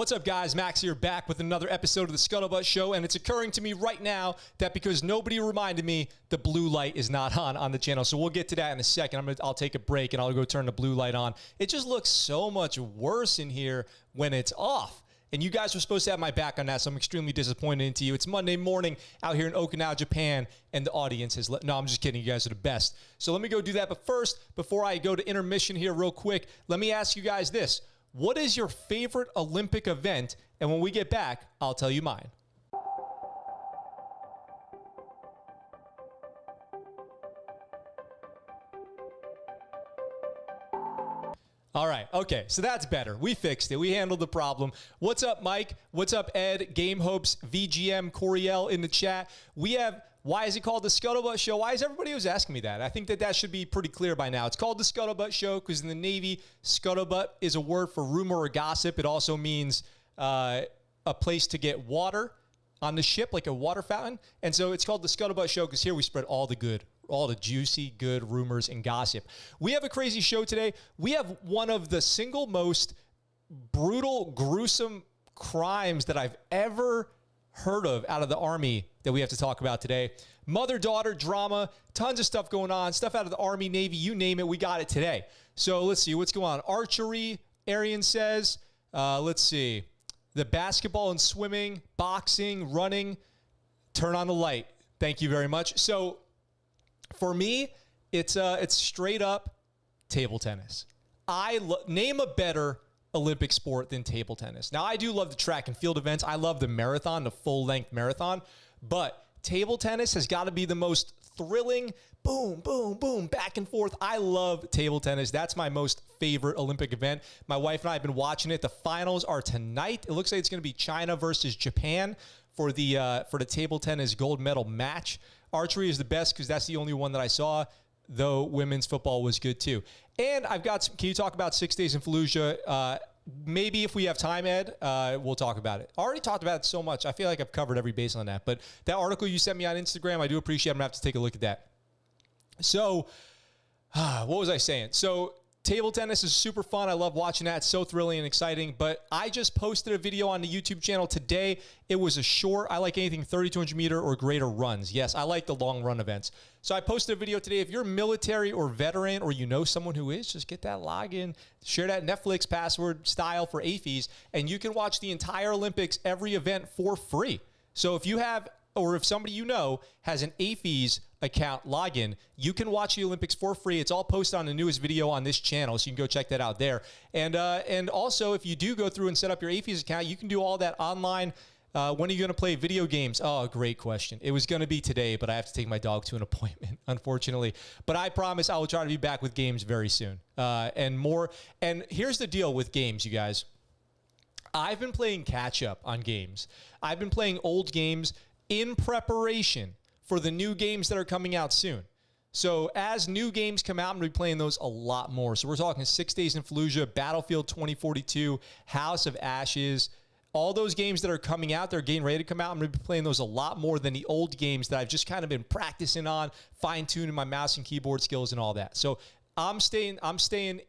What's up, guys? Max here, back with another episode of the ScuttleButt Show, and it's occurring to me right now that because nobody reminded me, the blue light is not on the channel. So we'll get to that in a second. I'll take a break and I'll go turn the blue light on. It just looks so much worse in here when it's off. And you guys were supposed to have my back on that, so I'm extremely disappointed into you. It's Monday morning out here in Okinawa, Japan, and the audience has no, I'm just kidding. You guys are the best. So let me go do that. But first, before I go to intermission here real quick, let me ask you guys this. What is your favorite Olympic event? And when we get back, I'll tell you mine. All right, okay, so that's better. We fixed it. We handled the problem. What's up, Mike? What's up, Ed? Game Hopes, VGM, Coriel in the chat. We have, why is it called the ScuttleButt Show? Why is everybody always asking me that? I think that should be pretty clear by now. It's called the ScuttleButt Show because in the Navy, scuttlebutt is a word for rumor or gossip. It also means a place to get water on the ship, like a water fountain. And so it's called the ScuttleButt Show because here we spread all the good, all the juicy, good rumors and gossip. We have a crazy show today. We have one of the single most brutal, gruesome crimes that I've ever heard of out of the Army that we have to talk about today. Mother-daughter drama, tons of stuff going on, stuff out of the Army, Navy, you name it, we got it today. So let's see what's going on. Archery, Arian says. Let's see. The basketball and swimming, boxing, running. Turn on the light. Thank you very much. So for me, it's straight up table tennis. Name a better Olympic sport than table tennis. Now, I do love the track and field events. I love the marathon, the full-length marathon. But table tennis has got to be the most thrilling, boom, boom, boom, back and forth. I love table tennis. That's my most favorite Olympic event. My wife and I have been watching it. The finals are tonight. It looks like it's going to be China versus Japan for the table tennis gold medal match. Archery is the best because that's the only one that I saw, though women's football was good too. And I've got some, can you talk about 6 days in Fallujah? Maybe if we have time, Ed, we'll talk about it. I already talked about it so much. I feel like I've covered every base on that. But that article you sent me on Instagram, I do appreciate it. I'm going to have to take a look at that. So what was I saying? So table tennis is super fun. I love watching that. It's so thrilling and exciting. But I just posted a video on the YouTube channel today. It was a short. I like anything 3,200 meter or greater runs. Yes, I like the long run events. So I posted a video today. If you're military or veteran or you know someone who is, just get that login, share that Netflix password style for AFES, and you can watch the entire Olympics, every event for free. So if you have, or if somebody you know has an AFES account login, you can watch the Olympics for free. It's all posted on the newest video on this channel, so you can go check that out there. And also, if you do go through and set up your AFES account, you can do all that online. When are you going to play video games? Oh, great question. It was going to be today, but I have to take my dog to an appointment, unfortunately. But I promise I will try to be back with games very soon. And more. And here's the deal with games, you guys. I've been playing catch up on games. I've been playing old games in preparation for the new games that are coming out soon. So as new games come out, I'm going to be playing those a lot more. So we're talking 6 days in Fallujah, Battlefield 2042, House of Ashes, all those games that are coming out, they're getting ready to come out. I'm going to be playing those a lot more than the old games that I've just kind of been practicing on, fine-tuning my mouse and keyboard skills and all that. So I'm staying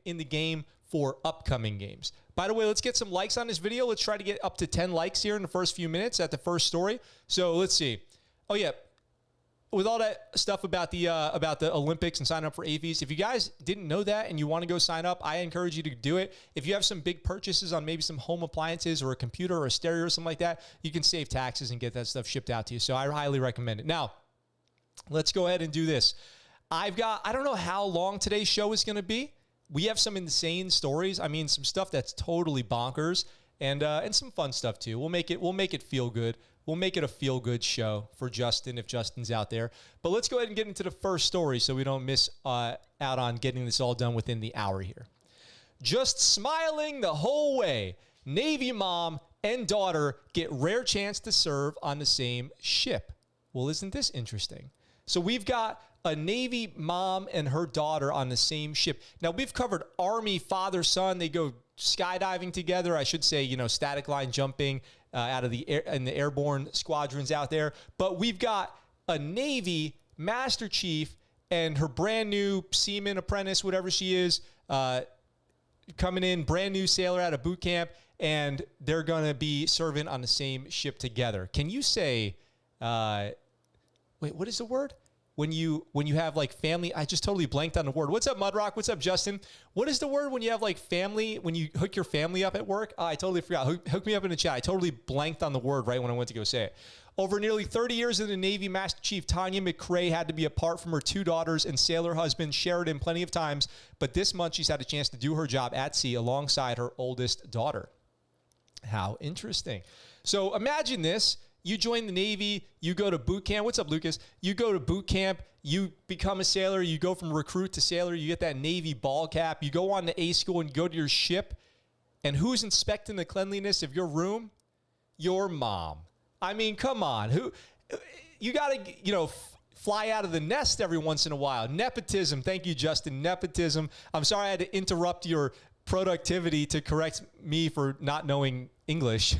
in the game for upcoming games. By the way, let's get some likes on this video. Let's try to get up to 10 likes here in the first few minutes at the first story. So let's see. Oh, yeah. With all that stuff about the Olympics and signing up for AFES, if you guys didn't know that and you want to go sign up, I encourage you to do it. If you have some big purchases on maybe some home appliances or a computer or a stereo or something like that, you can save taxes and get that stuff shipped out to you. So I highly recommend it. Now, let's go ahead and do this. I don't know how long today's show is going to be. We have some insane stories. I mean, some stuff that's totally bonkers and some fun stuff too. We'll make it feel good. We'll make it a feel-good show for Justin if Justin's out there. But let's go ahead and get into the first story so we don't miss out on getting this all done within the hour here. Just smiling the whole way. Navy mom and daughter get rare chance to serve on the same ship. Well, isn't this interesting? So we've got a Navy mom and her daughter on the same ship. Now, we've covered Army father-son. They go skydiving together. I should say, you know, static line jumping out of the air in the airborne squadrons out there. But we've got a Navy Master Chief and her brand new seaman apprentice, whatever she is, coming in, brand new sailor out of boot camp, and they're going to be serving on the same ship together. Can you say, wait, what is the word? When you have like family, I just totally blanked on the word. What's up, Mudrock? What's up, Justin? What is the word when you have like family, when you hook your family up at work? Oh, I totally forgot. Hook me up in the chat. I totally blanked on the word right when I went to go say it. Over nearly 30 years in the Navy, Master Chief Tanya McRae had to be apart from her 2 daughters and sailor husband Sheridan plenty of times, but this month she's had a chance to do her job at sea alongside her oldest daughter. How interesting. So imagine this. You join the Navy, you go to boot camp. What's up, Lucas? You go to boot camp, you become a sailor, you go from recruit to sailor, you get that Navy ball cap, you go on to A school and go to your ship, and who's inspecting the cleanliness of your room? Your mom. I mean, come on. You got to, fly out of the nest every once in a while. Nepotism. Thank you, Justin. Nepotism. I'm sorry I had to interrupt your productivity to correct me for not knowing English.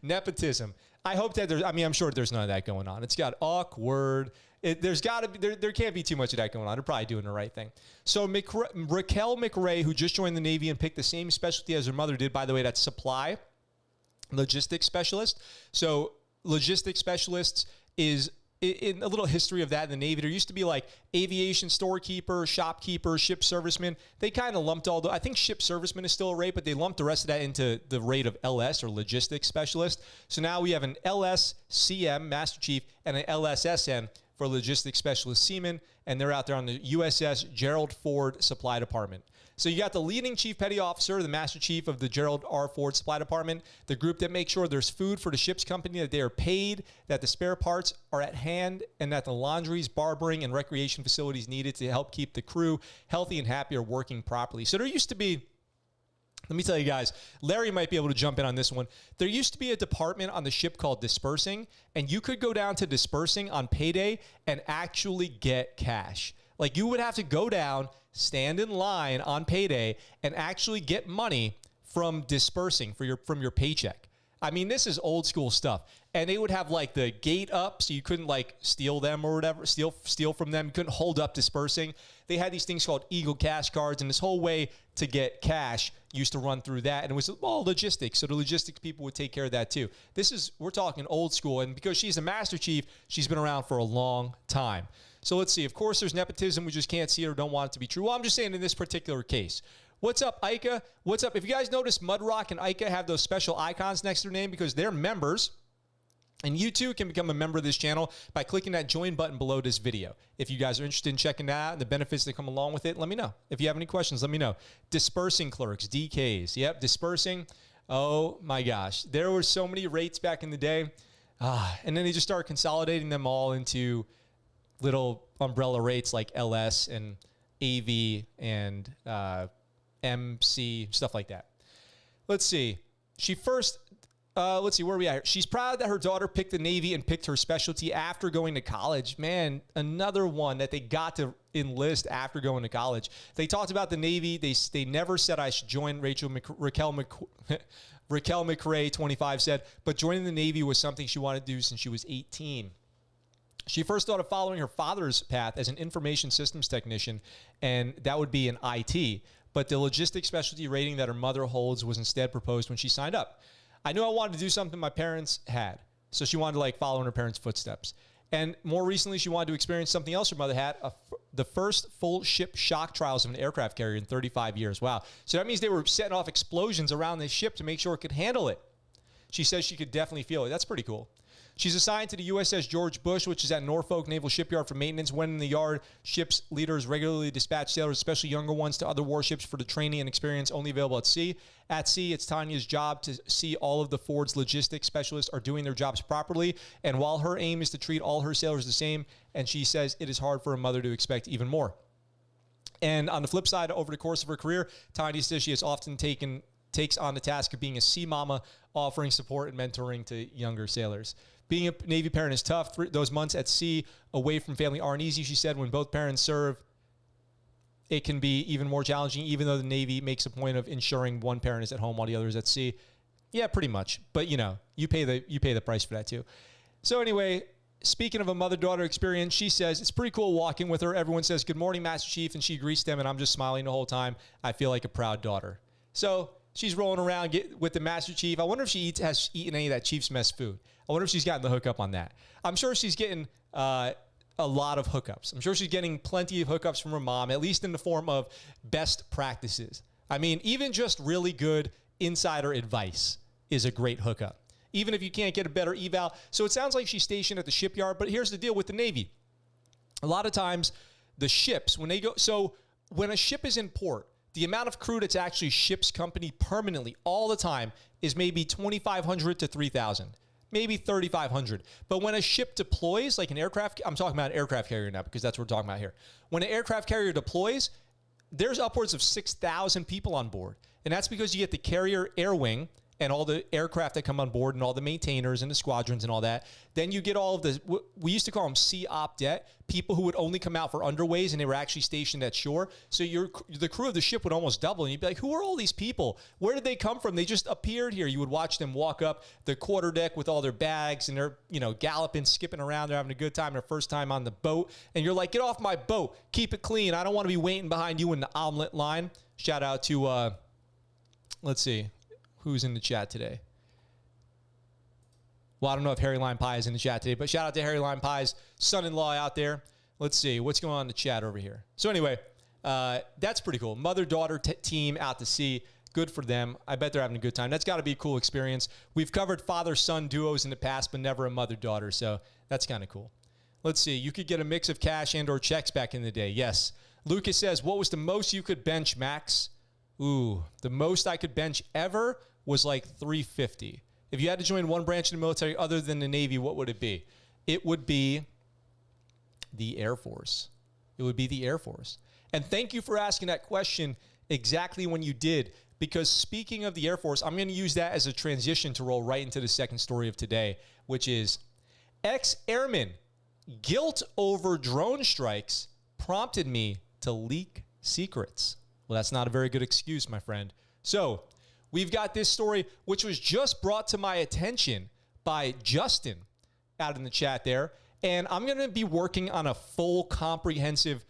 Nepotism. I hope that I'm sure there's none of that going on. It's got awkward. There's got to be, there can't be too much of that going on. They're probably doing the right thing. So Raquel McRae, who just joined the Navy and picked the same specialty as her mother did, by the way, that's supply logistics specialist. So logistics specialists is in a little history of that in the Navy. There used to be like aviation storekeeper, shopkeeper, ship serviceman. They kind of lumped I think ship serviceman is still a rate, but they lumped the rest of that into the rate of LS or logistics specialist. So now we have an LSCM, Master Chief, and an LSSN for logistics specialist seaman, and they're out there on the USS Gerald Ford Supply Department. So you got the leading chief petty officer, the Master Chief of the Gerald R. Ford Supply Department, the group that makes sure there's food for the ship's company, that they are paid, that the spare parts are at hand, and that the laundries, barbering, and recreation facilities needed to help keep the crew healthy and happy are working properly. So there used to be, let me tell you guys, Larry might be able to jump in on this one. There used to be a department on the ship called dispersing, and you could go down to dispersing on payday and actually get cash. Like you would have to go down, stand in line on payday, and actually get money from dispersing from your paycheck. I mean, this is old school stuff. And they would have like the gate up, so you couldn't like steal them or whatever, steal from them. You couldn't hold up dispersing. They had these things called Eagle cash cards, and this whole way to get cash used to run through that. And it was all logistics. So the logistics people would take care of that too. We're talking old school. And because she's a Master Chief, she's been around for a long time. So let's see. Of course, there's nepotism. We just can't see it or don't want it to be true. Well, I'm just saying in this particular case. What's up, Ika? What's up? If you guys notice, Mudrock and Ika have those special icons next to their name because they're members. And you too can become a member of this channel by clicking that join button below this video. If you guys are interested in checking that out and the benefits that come along with it, let me know. If you have any questions, let me know. Dispersing clerks, DKs. Yep, dispersing. Oh my gosh. There were so many rates back in the day. And then they just started consolidating them all into little umbrella rates like LS and AV and MC, stuff like that. Let's see. Let's see, where are we at? She's proud that her daughter picked the Navy and picked her specialty after going to college. Man, another one that they got to enlist after going to college. They talked about the Navy. They never said I should join. Raquel McRae, 25, said, but joining the Navy was something she wanted to do since she was 18. She first thought of following her father's path as an information systems technician, and that would be in IT. But the logistics specialty rating that her mother holds was instead proposed when she signed up. I knew I wanted to do something my parents had, so she wanted to like follow in her parents' footsteps. And more recently, she wanted to experience something else her mother had, the first full ship shock trials of an aircraft carrier in 35 years. Wow. So that means they were setting off explosions around this ship to make sure it could handle it. She says she could definitely feel it. That's pretty cool. She's assigned to the USS George Bush, which is at Norfolk Naval Shipyard for maintenance. When in the yard, ship's leaders regularly dispatch sailors, especially younger ones, to other warships for the training and experience only available at sea. At sea, it's Tanya's job to see all of the Ford's logistics specialists are doing their jobs properly. And while her aim is to treat all her sailors the same, and she says it is hard for a mother to expect even more. And on the flip side, over the course of her career, Tanya says she has often takes on the task of being a sea mama, offering support and mentoring to younger sailors. Being a Navy parent is tough. Those months at sea away from family aren't easy, she said. When both parents serve, it can be even more challenging, even though the Navy makes a point of ensuring one parent is at home while the other is at sea. Yeah, pretty much. But, you know, you pay the price for that too. So anyway, speaking of a mother-daughter experience, she says, it's pretty cool walking with her. Everyone says, good morning, Master Chief, and she greets them, and I'm just smiling the whole time. I feel like a proud daughter. So she's rolling around with the Master Chief. I wonder if she has eaten any of that Chief's Mess food. I wonder if she's gotten the hookup on that. I'm sure she's getting a lot of hookups. I'm sure she's getting plenty of hookups from her mom, at least in the form of best practices. I mean, even just really good insider advice is a great hookup, even if you can't get a better eval. So it sounds like she's stationed at the shipyard, but here's the deal with the Navy. A lot of times the ships, when they go, so when a ship is in port, the amount of crew that's actually ship's company permanently all the time is maybe 2,500 to 3,000, maybe 3,500. But when a ship deploys, like an aircraft, I'm talking about an aircraft carrier now because that's what we're talking about here. When an aircraft carrier deploys, there's upwards of 6,000 people on board. And that's because you get the carrier air wing and all the aircraft that come on board and all the maintainers and the squadrons and all that. Then you get all of the, we used to call them COPDET, people who would only come out for underways and they were actually stationed at shore. So the crew of the ship would almost double and you'd be like, who are all these people? Where did they come from? They just appeared here. You would watch them walk up the quarterdeck with all their bags and they're, galloping, skipping around. They're having a good time, their first time on the boat. And you're like, get off my boat. Keep it clean. I don't want to be waiting behind you in the omelet line. Shout out to, let's see. Who's in the chat today? Well, I don't know if Harry Lime Pie is in the chat today, but shout out to Harry Lime Pie's son-in-law out there. Let's see what's going on in the chat over here. So anyway, that's pretty cool. Mother-daughter team out to sea. Good for them. I bet they're having a good time. That's got to be a cool experience. We've covered father-son duos in the past, but never a mother-daughter, so that's kind of cool. Let's see. You could get a mix of cash and or checks back in the day. Yes. Lucas says, what was the most you could bench, Max? Ooh, the most I could bench ever was like 350. If you had to join one branch of the military other than the Navy, what would it be? It would be the Air Force. It would be the Air Force. And thank you for asking that question exactly when you did, because speaking of the Air Force, I'm going to use that as a transition to roll right into the second story of today, which is ex-airman guilt over drone strikes prompted me to leak secrets. Well, that's not a very good excuse, my friend. So we've got this story, which was just brought to my attention by Justin out in the chat there. And I'm going to be working on a full comprehensive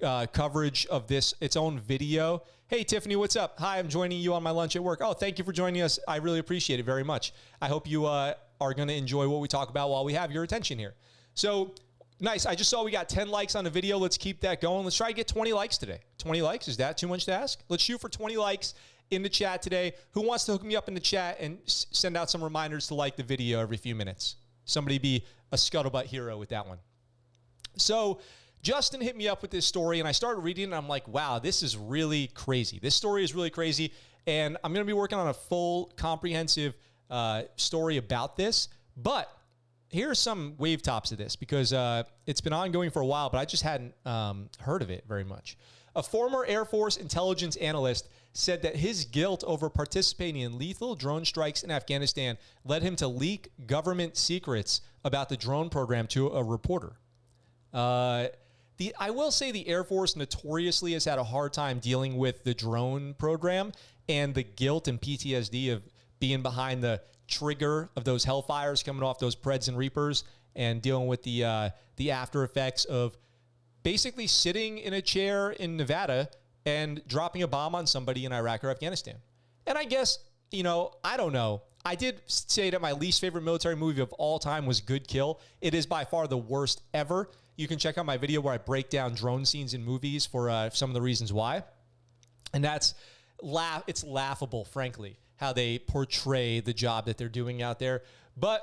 coverage of this, its own video. Hey, Tiffany, what's up? Hi, I'm joining you on my lunch at work. Oh, thank you for joining us. I really appreciate it very much. I hope you are going to enjoy what we talk about while we have your attention here. So nice. I just saw we got 10 likes on the video. Let's keep that going. Let's try to get 20 likes today. 20 likes? Is that too much to ask? Let's shoot for 20 likes in the chat today. Who wants to hook me up in the chat and send out some reminders to like the video every few minutes? Somebody be a scuttlebutt hero with that one. So Justin hit me up with this story, and I started reading it, and I'm like, wow, this is really crazy. This story is really crazy, and I'm going to be working on a full, comprehensive story about this. But here are some wave tops of this, because it's been ongoing for a while, but I just hadn't heard of it very much. A former Air Force intelligence analyst said that his guilt over participating in lethal drone strikes in Afghanistan led him to leak government secrets about the drone program to a reporter. I will say the Air Force notoriously has had a hard time dealing with the drone program and the guilt and PTSD of being behind the trigger of those hellfires coming off those Preds and Reapers and dealing with the after effects of basically sitting in a chair in Nevada and dropping a bomb on somebody in Iraq or Afghanistan. And I guess, I don't know. I did say that my least favorite military movie of all time was Good Kill. It is by far the worst ever. You can check out my video where I break down drone scenes in movies for some of the reasons why. And it's laughable, frankly, how they portray the job that they're doing out there. But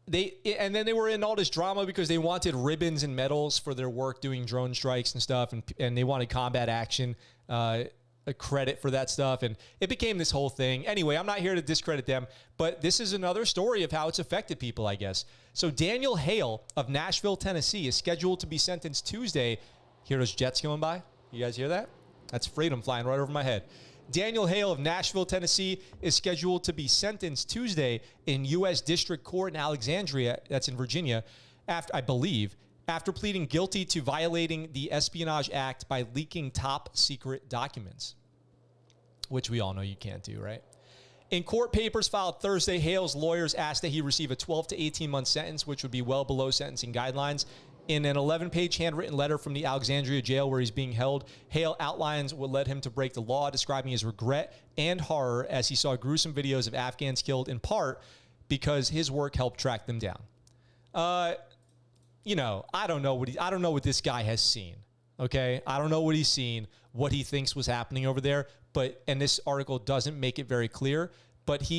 and then they were in all this drama because they wanted ribbons and medals for their work doing drone strikes and stuff, and they wanted combat action a credit for that stuff, and it became this whole thing. Anyway, I'm not here to discredit them, but this is another story of how it's affected people, I guess. So Daniel Hale of Nashville, Tennessee is scheduled to be sentenced Tuesday. Hear those jets going by? You guys hear that? That's freedom flying right over my head. Daniel Hale of Nashville, Tennessee is scheduled to be sentenced Tuesday in U.S. District Court in Alexandria, that's in Virginia, after pleading guilty to violating the Espionage Act by leaking top secret documents, which we all know you can't do, right? In court papers filed Thursday, Hale's lawyers asked that he receive a 12 to 18-month sentence, which would be well below sentencing guidelines. In an 11-page handwritten letter from the Alexandria jail where he's being held, Hale outlines what led him to break the law, describing his regret and horror as he saw gruesome videos of Afghans killed, in part because his work helped track them down. You know, I don't know what this guy has seen. Okay, I don't know what he's seen, what he thinks was happening over there. And this article doesn't make it very clear. But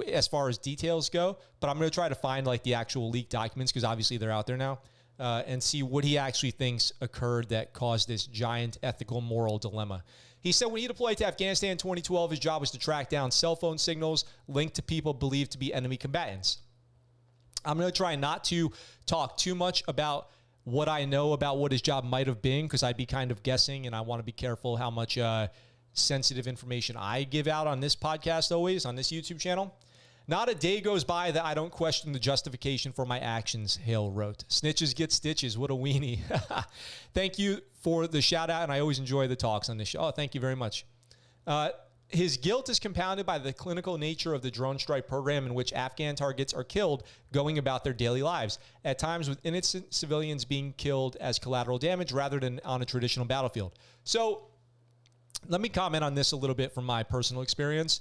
as far as details go, but I'm going to try to find like the actual leaked documents because obviously they're out there now. And see what he actually thinks occurred that caused this giant ethical moral dilemma. He said when he deployed to Afghanistan in 2012, his job was to track down cell phone signals linked to people believed to be enemy combatants. I'm going to try not to talk too much about what I know about what his job might have been because I'd be kind of guessing, and I want to be careful how much sensitive information I give out on this podcast always, on this YouTube channel. Not a day goes by that I don't question the justification for my actions, Hale wrote. Snitches get stitches. What a weenie. Thank you for the shout out, and I always enjoy the talks on this show. Oh, thank you very much. His guilt is compounded by the clinical nature of the drone strike program in which Afghan targets are killed going about their daily lives, at times with innocent civilians being killed as collateral damage rather than on a traditional battlefield. So let me comment on this a little bit from my personal experience.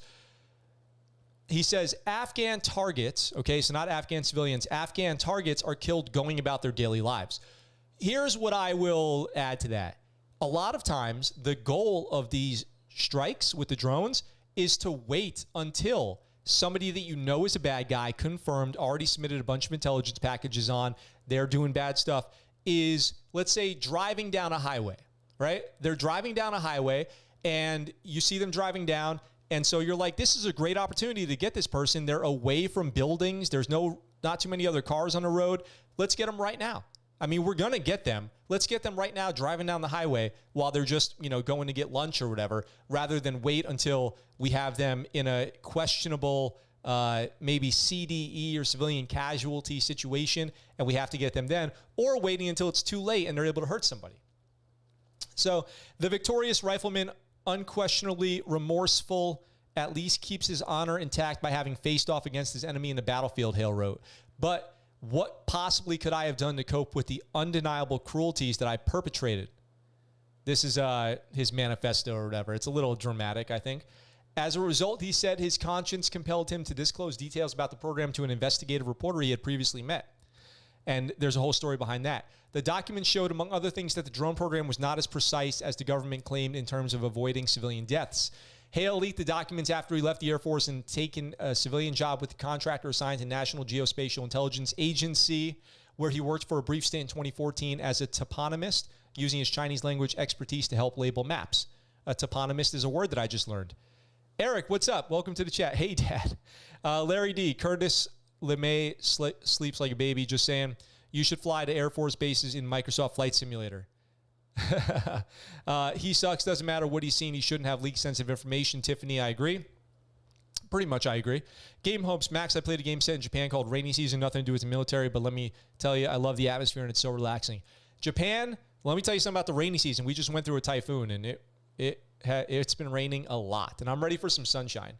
He says Afghan targets, okay, so not Afghan civilians, Afghan targets are killed going about their daily lives. Here's what I will add to that. A lot of times, the goal of these strikes with the drones is to wait until somebody that you know is a bad guy, confirmed, already submitted a bunch of intelligence packages on, they're doing bad stuff, is, let's say, driving down a highway, right? They're driving down a highway, and you see them driving down, and so you're like, this is a great opportunity to get this person. They're away from buildings. There's not too many other cars on the road. Let's get them right now. I mean, we're going to get them. Let's get them right now driving down the highway while they're just, going to get lunch or whatever, rather than wait until we have them in a questionable, maybe CDE or civilian casualty situation, and we have to get them then, or waiting until it's too late and they're able to hurt somebody. So the victorious rifleman, unquestionably remorseful, at least keeps his honor intact by having faced off against his enemy in the battlefield, Hale wrote. But what possibly could I have done to cope with the undeniable cruelties that I perpetrated? This is his manifesto or whatever. It's a little dramatic, I think. As a result, he said his conscience compelled him to disclose details about the program to an investigative reporter he had previously met. And there's a whole story behind that. The documents showed, among other things, that the drone program was not as precise as the government claimed in terms of avoiding civilian deaths. Hale leaked the documents after he left the Air Force and taken a civilian job with the contractor assigned to National Geospatial Intelligence Agency, where he worked for a brief stint in 2014 as a toponymist, using his Chinese language expertise to help label maps. A toponymist is a word that I just learned. Eric, what's up? Welcome to the chat. Hey, Dad. Larry D. Curtis LeMay sleeps like a baby. Just saying, you should fly to Air Force bases in Microsoft Flight Simulator. He sucks. Doesn't matter what he's seen. He shouldn't have leaked sensitive information. Tiffany, I agree. Pretty much I agree. Game Hopes, Max, I played a game set in Japan called Rainy Season. Nothing to do with the military, but let me tell you, I love the atmosphere and it's so relaxing. Japan, let me tell you something about the rainy season. We just went through a typhoon and it's been raining a lot, and I'm ready for some sunshine.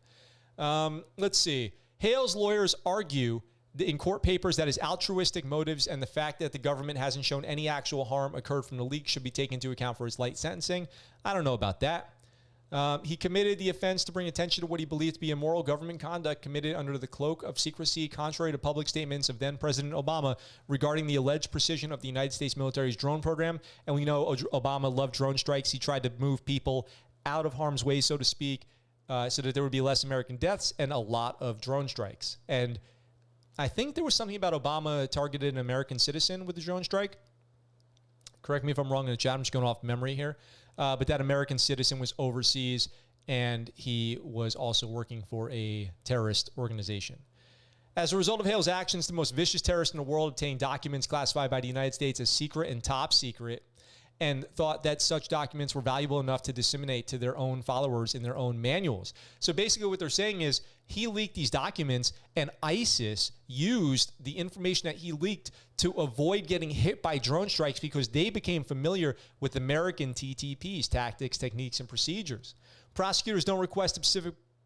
Let's see. Hale's lawyers argue in court papers that his altruistic motives and the fact that the government hasn't shown any actual harm occurred from the leak should be taken into account for his light sentencing. I don't know about that. He committed the offense to bring attention to what he believed to be immoral government conduct committed under the cloak of secrecy, contrary to public statements of then-President Obama regarding the alleged precision of the United States military's drone program. And we know Obama loved drone strikes. He tried to move people out of harm's way, so to speak, so that there would be less American deaths and a lot of drone strikes. And I think there was something about Obama targeted an American citizen with the drone strike. Correct me if I'm wrong in the chat. I'm just going off memory here. But that American citizen was overseas, and he was also working for a terrorist organization. As a result of Hale's actions, the most vicious terrorist in the world obtained documents classified by the United States as secret and top secret, and thought that such documents were valuable enough to disseminate to their own followers in their own manuals. So basically what they're saying is he leaked these documents, and ISIS used the information that he leaked to avoid getting hit by drone strikes because they became familiar with American TTPs, tactics, techniques, and procedures. Prosecutors don't request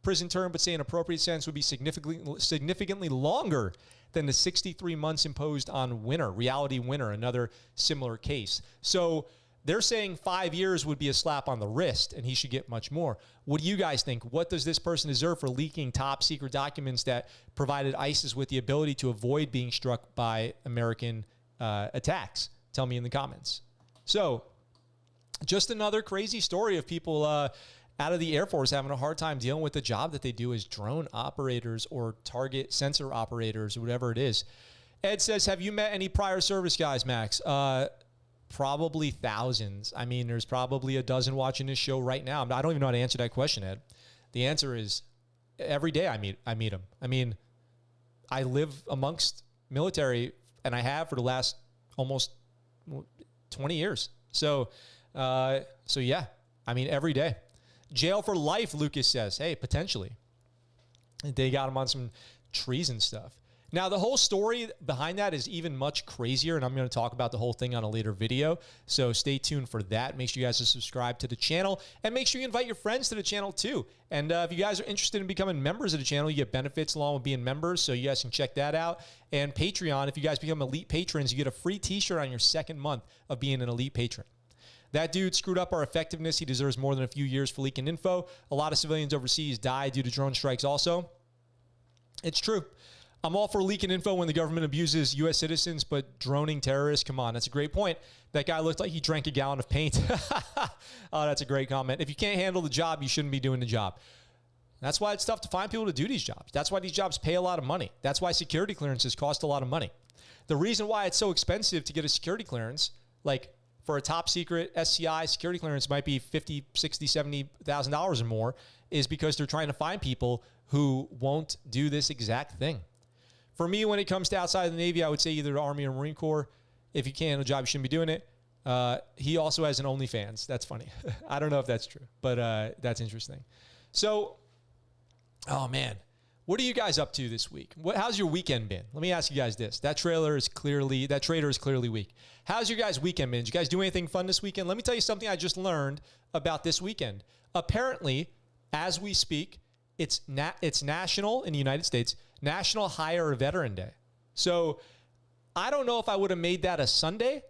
prison term, but say an appropriate sentence would be significantly longer than the 63 months imposed on Reality Winner, another similar case. So they're saying 5 years would be a slap on the wrist, and he should get much more. What do you guys think? What does this person deserve for leaking top secret documents that provided ISIS with the ability to avoid being struck by American attacks? Tell me in the comments. So just another crazy story of people out of the Air Force having a hard time dealing with the job that they do as drone operators or target sensor operators or whatever it is. Ed says, have you met any prior service guys, Max? Probably thousands. I mean, there's probably a dozen watching this show right now. I don't even know how to answer that question, Ed. The answer is every day I meet them. I mean, I live amongst military, and I have for the last almost 20 years. So yeah, I mean, every day. Jail for life, Lucas says. Hey, potentially. They got him on some treason stuff. Now, the whole story behind that is even much crazier, and I'm going to talk about the whole thing on a later video, so stay tuned for that. Make sure you guys are subscribed to the channel, and make sure you invite your friends to the channel, too. And if you guys are interested in becoming members of the channel, you get benefits along with being members, so you guys can check that out. And Patreon, if you guys become elite patrons, you get a free t-shirt on your second month of being an elite patron. That dude screwed up our effectiveness. He deserves more than a few years for leaking info. A lot of civilians overseas died due to drone strikes also. It's true. I'm all for leaking info when the government abuses U.S. citizens, but droning terrorists, come on. That's a great point. That guy looked like he drank a gallon of paint. Oh, that's a great comment. If you can't handle the job, you shouldn't be doing the job. That's why it's tough to find people to do these jobs. That's why these jobs pay a lot of money. That's why security clearances cost a lot of money. The reason why it's so expensive to get a security clearance, like for a top secret SCI security clearance might be $50,000, $60,000, $70,000 or more, is because they're trying to find people who won't do this exact thing. For me, when it comes to outside of the Navy, I would say either the Army or Marine Corps. If you can't handle a job, you shouldn't be doing it. He also has an OnlyFans. That's funny. I don't know if that's true, but that's interesting. So, oh man, what are you guys up to this week? How's your weekend been? Let me ask you guys this. That trader is clearly weak. How's your guys' weekend been? Did you guys do anything fun this weekend? Let me tell you something I just learned about this weekend. Apparently, as we speak, it's national in the United States, National Hire a Veteran Day. So I don't know if I would have made that a Sunday.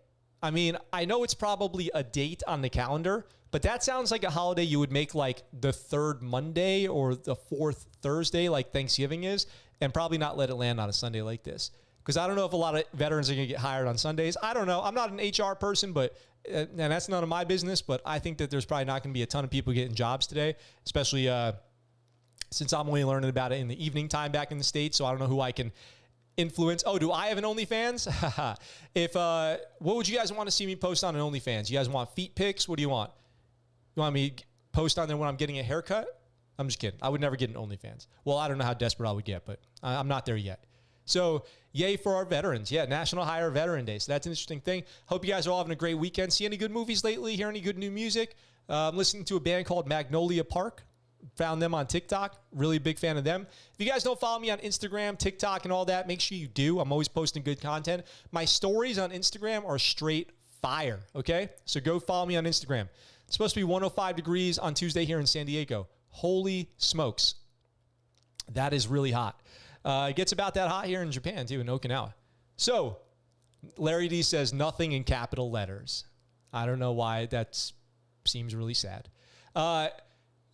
I mean, I know it's probably a date on the calendar, but that sounds like a holiday you would make like the third Monday or the fourth Thursday like Thanksgiving is, and probably not let it land on a Sunday like this. Because I don't know if a lot of veterans are going to get hired on Sundays. I don't know. I'm not an HR person, but and that's none of my business, but I think that there's probably not going to be a ton of people getting jobs today, especially since I'm only learning about it in the evening time back in the States, so I don't know who I can influence. Oh, do I have an OnlyFans? What would you guys want to see me post on an OnlyFans? You guys want feet pics? What do you want? You want me to post on there when I'm getting a haircut? I'm just kidding. I would never get an OnlyFans. Well, I don't know how desperate I would get, but I'm not there yet. So yay for our veterans. Yeah, National Hire Veteran Day. So that's an interesting thing. Hope you guys are all having a great weekend. See any good movies lately? Hear any good new music? I'm listening to a band called Magnolia Park. Found them on TikTok. Really big fan of them. If you guys don't follow me on Instagram, TikTok, and all that, make sure you do. I'm always posting good content. My stories on Instagram are straight fire, okay? So go follow me on Instagram. It's supposed to be 105 degrees on Tuesday here in San Diego. Holy smokes. That is really hot. It gets about that hot here in Japan, too, in Okinawa. So, Larry D says nothing in capital letters. I don't know why. That seems really sad.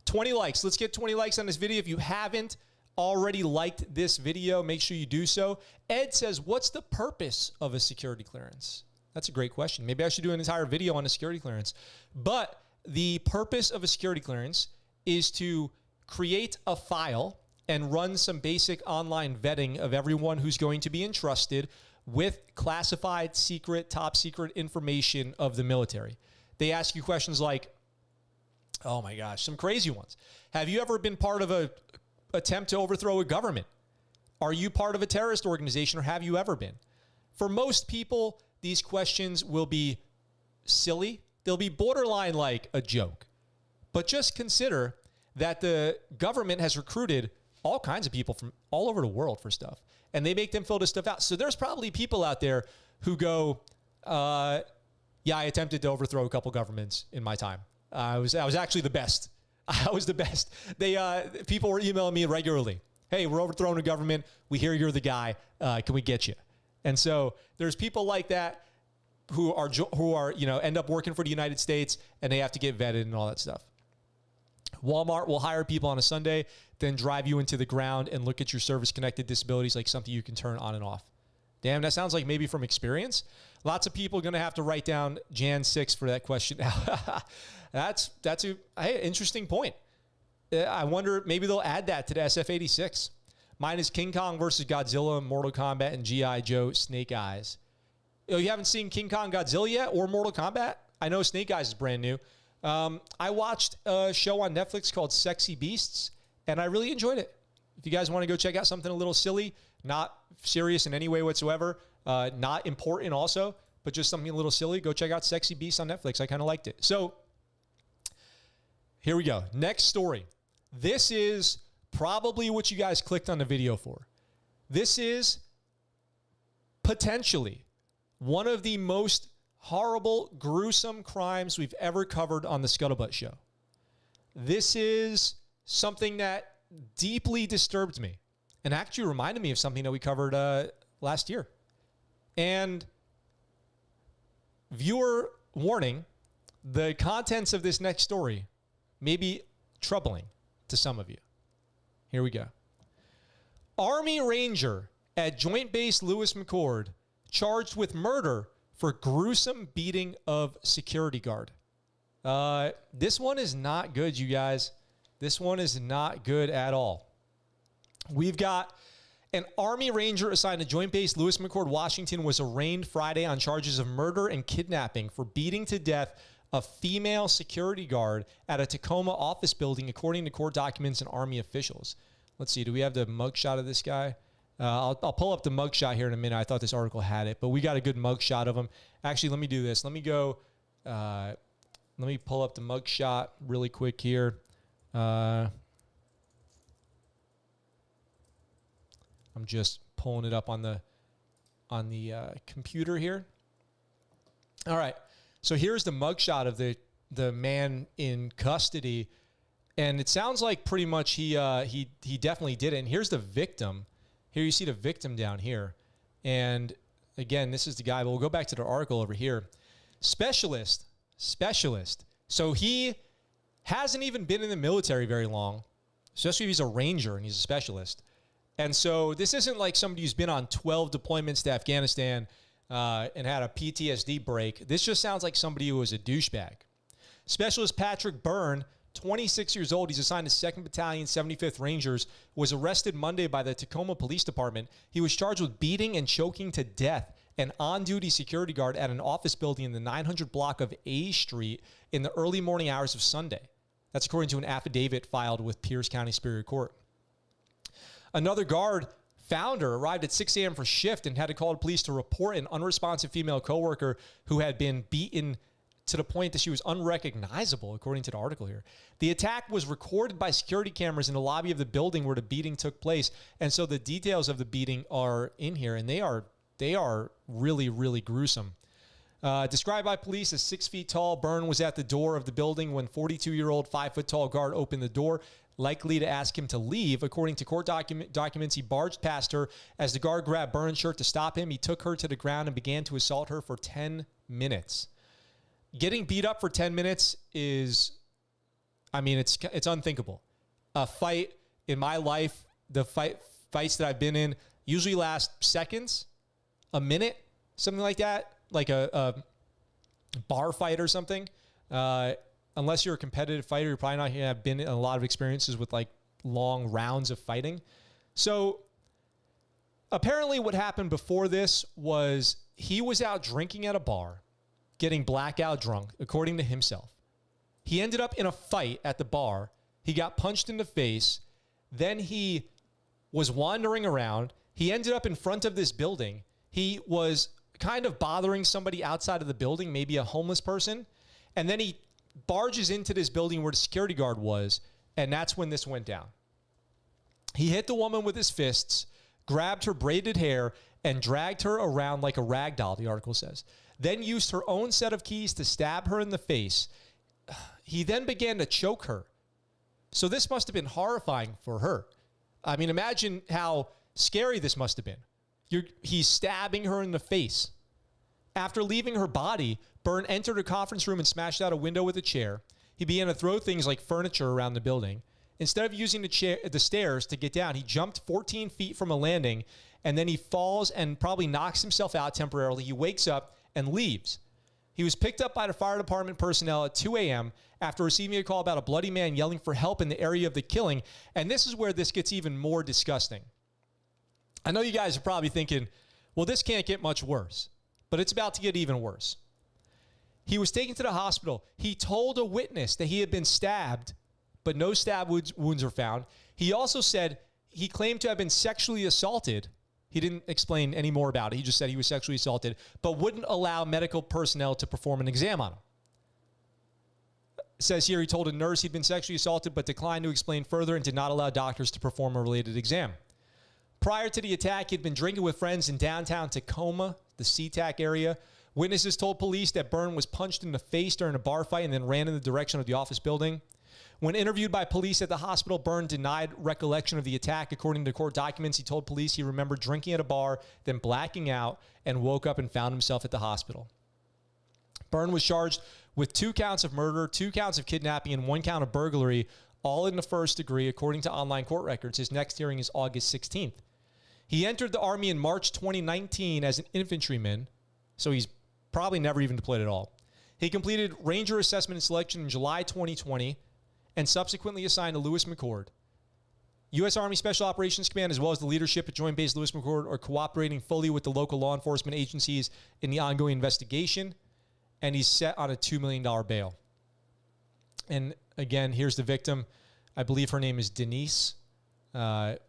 20 likes. Let's get 20 likes on this video. If you haven't already liked this video, make sure you do so. Ed says, what's the purpose of a security clearance? That's a great question. Maybe I should do an entire video on a security clearance. But the purpose of a security clearance is to create a file and run some basic online vetting of everyone who's going to be entrusted with classified, secret, top secret information of the military. They ask you questions like, oh my gosh, some crazy ones. Have you ever been part of an attempt to overthrow a government? Are you part of a terrorist organization, or have you ever been? For most people, these questions will be silly. They'll be borderline like a joke. But just consider that the government has recruited all kinds of people from all over the world for stuff, and they make them fill this stuff out. So there's probably people out there who go, yeah, I attempted to overthrow a couple governments in my time. I was actually the best. I was the best. People were emailing me regularly. Hey, we're overthrowing the government. We hear you're the guy. Can we get you? And so there's people like that who are end up working for the United States, and they have to get vetted and all that stuff. Walmart will hire people on a Sunday, then drive you into the ground and look at your service-connected disabilities like something you can turn on and off. Damn, that sounds like maybe from experience. Lots of people are going to have to write down Jan 6 for that question. That's an interesting point. I wonder, maybe they'll add that to the SF-86. Mine is King Kong versus Godzilla, Mortal Kombat, and G.I. Joe Snake Eyes. You haven't seen King Kong Godzilla yet or Mortal Kombat? I know Snake Eyes is brand new. I watched a show on Netflix called Sexy Beasts, and I really enjoyed it. If you guys want to go check out something a little silly, not serious in any way whatsoever, not important also, but just something a little silly, go check out Sexy Beasts on Netflix. I kind of liked it. So here we go. Next story. This is probably what you guys clicked on the video for. This is potentially one of the most horrible, gruesome crimes we've ever covered on the ScuttleButt Show. This is something that deeply disturbed me and actually reminded me of something that we covered last year. And viewer warning, the contents of this next story may be troubling to some of you. Here we go. Army Ranger at Joint Base Lewis McChord charged with murder for gruesome beating of security guard. This one is not good, you guys. This one is not good at all. We've got an Army Ranger assigned to Joint Base Lewis McChord, Washington, was arraigned Friday on charges of murder and kidnapping for beating to death a female security guard at a Tacoma office building, according to court documents and Army officials. Let's see. Do we have the mugshot of this guy? I'll pull up the mugshot here in a minute. I thought this article had it, but we got a good mugshot of him. Actually, let me do this. Let me go. Let me pull up the mugshot really quick here. I'm just pulling it up on the computer here. All right. So here's the mugshot of the man in custody, and it sounds like pretty much he definitely did it. And here's the victim. Here you see the victim down here. And again, this is the guy, but we'll go back to the article over here. Specialist. So he hasn't even been in the military very long, especially if he's a ranger and he's a specialist. And so this isn't like somebody who's been on 12 deployments to Afghanistan and had a PTSD break. This just sounds like somebody who was a douchebag. Specialist Patrick Byrne, 26 years old, he's assigned to 2nd Battalion, 75th Rangers, was arrested Monday by the Tacoma Police Department. He was charged with beating and choking to death an on-duty security guard at an office building in the 900 block of A Street in the early morning hours of Sunday. That's according to an affidavit filed with Pierce County Superior Court. Another guard founder arrived at 6 a.m. for shift and had to call the police to report an unresponsive female coworker who had been beaten to the point that she was unrecognizable, according to the article here. The attack was recorded by security cameras in the lobby of the building where the beating took place, and so the details of the beating are in here, and they are really, really gruesome. Described by police as 6 feet tall, Byrne was at the door of the building when 42-year-old 5-foot-tall guard opened the door, likely to ask him to leave. According to court documents, he barged past her. As the guard grabbed Byrne's shirt to stop him, he took her to the ground and began to assault her for 10 minutes. Getting beat up for 10 minutes is, I mean, it's unthinkable. A fight in my life, the fights that I've been in usually last seconds, a minute, something like that, like a bar fight or something. Unless you're a competitive fighter, you're probably not going to have been in a lot of experiences with like long rounds of fighting. So apparently what happened before this was he was out drinking at a bar, getting blackout drunk, according to himself. He ended up in a fight at the bar. He got punched in the face. Then he was wandering around. He ended up in front of this building. He was kind of bothering somebody outside of the building, maybe a homeless person. And then he barges into this building where the security guard was, and that's when this went down. He hit the woman with his fists, grabbed her braided hair, and dragged her around like a rag doll, the article says. Then used her own set of keys to stab her in the face. He then began to choke her So this must have been horrifying for her. I mean, imagine how scary this must have been. He's stabbing her in the face. After leaving her body, Byrne entered a conference room and smashed out a window with a chair. He began to throw things like furniture around the building. Instead of using the stairs to get down, he jumped 14 feet from a landing, and then he falls and probably knocks himself out temporarily. He wakes up and leaves. He was picked up by the fire department personnel at 2 a.m. after receiving a call about a bloody man yelling for help in the area of the killing. And this is where this gets even more disgusting. I know you guys are probably thinking, well, this can't get much worse, but it's about to get even worse. He was taken to the hospital. He told a witness that he had been stabbed, but no stab wounds were found. He also said he claimed to have been sexually assaulted. He didn't explain any more about it. He just said he was sexually assaulted, but wouldn't allow medical personnel to perform an exam on him. It says here he told a nurse he'd been sexually assaulted, but declined to explain further and did not allow doctors to perform a related exam. Prior to the attack, he'd been drinking with friends in downtown Tacoma, the SeaTac area. Witnesses told police that Byrne was punched in the face during a bar fight and then ran in the direction of the office building. When interviewed by police at the hospital, Byrne denied recollection of the attack. According to court documents, he told police he remembered drinking at a bar, then blacking out, and woke up and found himself at the hospital. Byrne was charged with 2 counts of murder, 2 counts of kidnapping, and 1 count of burglary, all in the first degree, according to online court records. His next hearing is August 16th. He entered the Army in March 2019 as an infantryman, so he's probably never even deployed at all. He completed Ranger Assessment and Selection in July 2020 and subsequently assigned to Lewis McChord. U.S. Army Special Operations Command, as well as the leadership at Joint Base Lewis McChord, are cooperating fully with the local law enforcement agencies in the ongoing investigation, and he's set on a $2 million bail. And again, here's the victim. I believe her name is Denise. Let's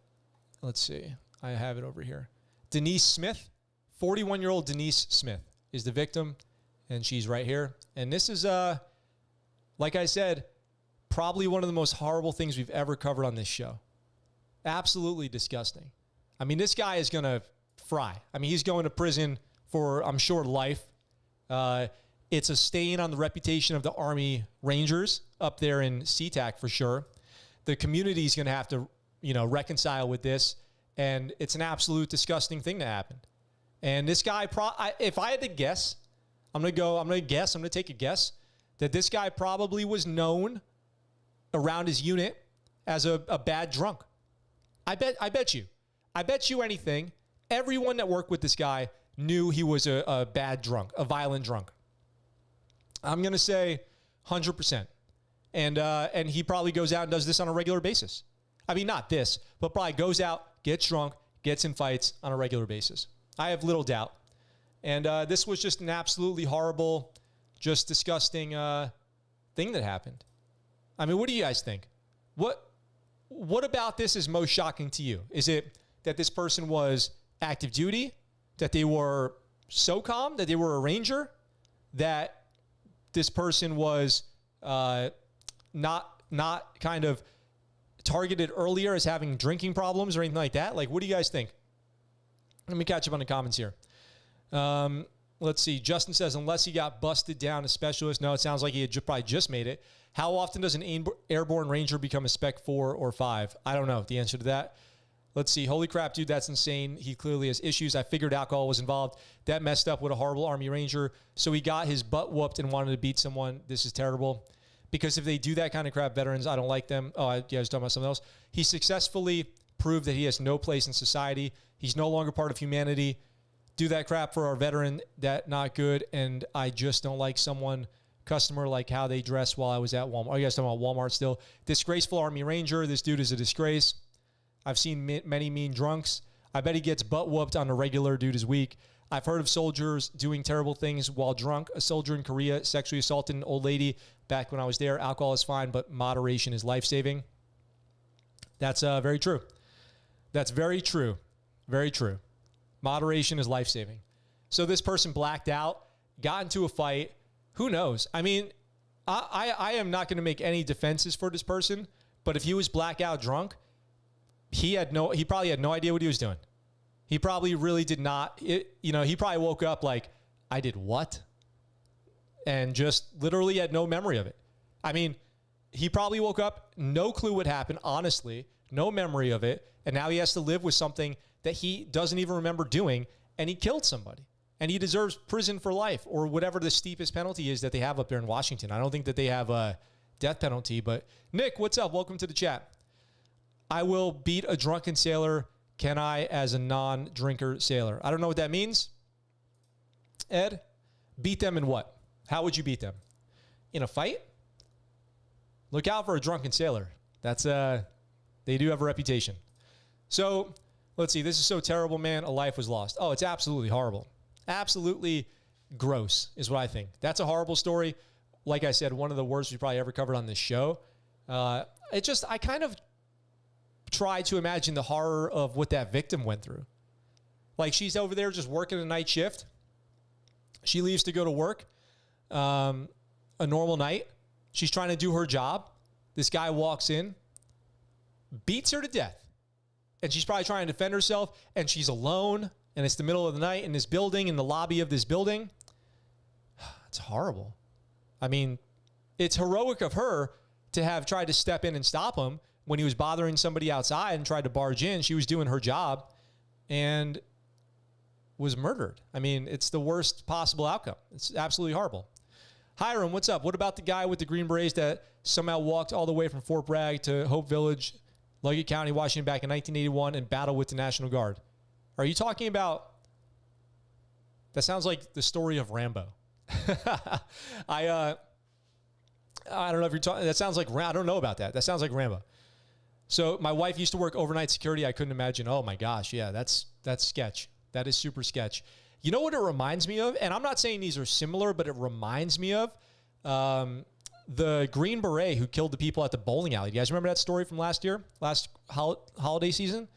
see. I have it over here. Denise Smith, 41-year-old Denise Smith is the victim, and she's right here. And this is, like I said, probably one of the most horrible things we've ever covered on this show. Absolutely disgusting. I mean, this guy is going to fry. I mean, he's going to prison for, I'm sure, life. It's a stain on the reputation of the Army Rangers up there in SeaTac for sure. The community is going to have to, reconcile with this, and it's an absolute disgusting thing to happen. And this guy, if I had to guess, I'm going to take a guess that this guy probably was known around his unit as a bad drunk. I bet you anything, everyone that worked with this guy knew he was a bad drunk, a violent drunk. I'm going to say 100%. And he probably goes out and does this on a regular basis. I mean, not this, but probably goes out, gets drunk, gets in fights on a regular basis. I have little doubt. And this was just an absolutely horrible, just disgusting thing that happened. I mean, what do you guys think? What about this is most shocking to you? Is it that this person was active duty, that they were SOCOM, that they were a Ranger, that this person was not kind of targeted earlier as having drinking problems or anything like that? Like, what do you guys think? Let me catch up on the comments here. Let's see. Justin says, unless he got busted down, a specialist. No, it sounds like he had probably just made it. How often does an airborne Ranger become a Spec 4 or 5? I don't know the answer to that. Let's see. Holy crap, dude, that's insane. He clearly has issues. I figured alcohol was involved. That messed up with a horrible Army Ranger. So he got his butt whooped and wanted to beat someone. This is terrible. Because if they do that kind of crap, veterans, I don't like them. Oh, yeah, I was talking about something else. He successfully proved that he has no place in society. He's no longer part of humanity. Do that crap for our veteran. That not good. And I just don't like customer like how they dress while I was at Walmart. Oh, you guys talking about Walmart still? Disgraceful Army Ranger. This dude is a disgrace. I've seen many mean drunks. I bet he gets butt whooped on a regular. Dude is weak. I've heard of soldiers doing terrible things while drunk. A soldier in Korea sexually assaulted an old lady back when I was there. Alcohol is fine, but moderation is life-saving. That's very true. That's very true. Very true. Moderation is life-saving. So this person blacked out, got into a fight. Who knows? I mean, I am not going to make any defenses for this person, but if he was blackout drunk, he probably had no idea what he was doing. He probably really did not. He probably woke up like, I did what? And just literally had no memory of it. I mean, he probably woke up, no clue what happened, honestly, no memory of it. And now he has to live with something that he doesn't even remember doing. And he killed somebody. And he deserves prison for life or whatever the steepest penalty is that they have up there in Washington. I don't think that they have a death penalty. But Nick, what's up? Welcome to the chat. I will beat a drunken sailor. Can I as a non-drinker sailor? I don't know what that means. Ed, beat them in what? How would you beat them? In a fight? Look out for a drunken sailor. That's they do have a reputation. So let's see. This is so terrible, man. A life was lost. Oh, it's absolutely horrible. Absolutely gross is what I think. That's a horrible story. Like I said, one of the worst we probably ever covered on this show. I kind of try to imagine the horror of what that victim went through. Like she's over there just working a night shift. She leaves to go to work, a normal night. She's trying to do her job. This guy walks in, beats her to death. And she's probably trying to defend herself, and she's alone, and it's the middle of the night in this building, in the lobby of this building. It's horrible. I mean, it's heroic of her to have tried to step in and stop him when he was bothering somebody outside and tried to barge in. She was doing her job and was murdered. I mean, it's the worst possible outcome. It's absolutely horrible. Hiram, what's up? What about the guy with the Green Berets that somehow walked all the way from Fort Bragg to Hope Village, Luggett County, Washington, back in 1981 and battled with the National Guard? Are you talking about... That sounds like the story of Rambo. I don't know if you're talking... That sounds like... I don't know about that. That sounds like Rambo. So my wife used to work overnight security. I couldn't imagine. Oh, my gosh. Yeah, that's sketch. That is super sketch. You know what it reminds me of? And I'm not saying these are similar, but it reminds me of the Green Beret who killed the people at the bowling alley. Do you guys remember that story from last year, last holiday season?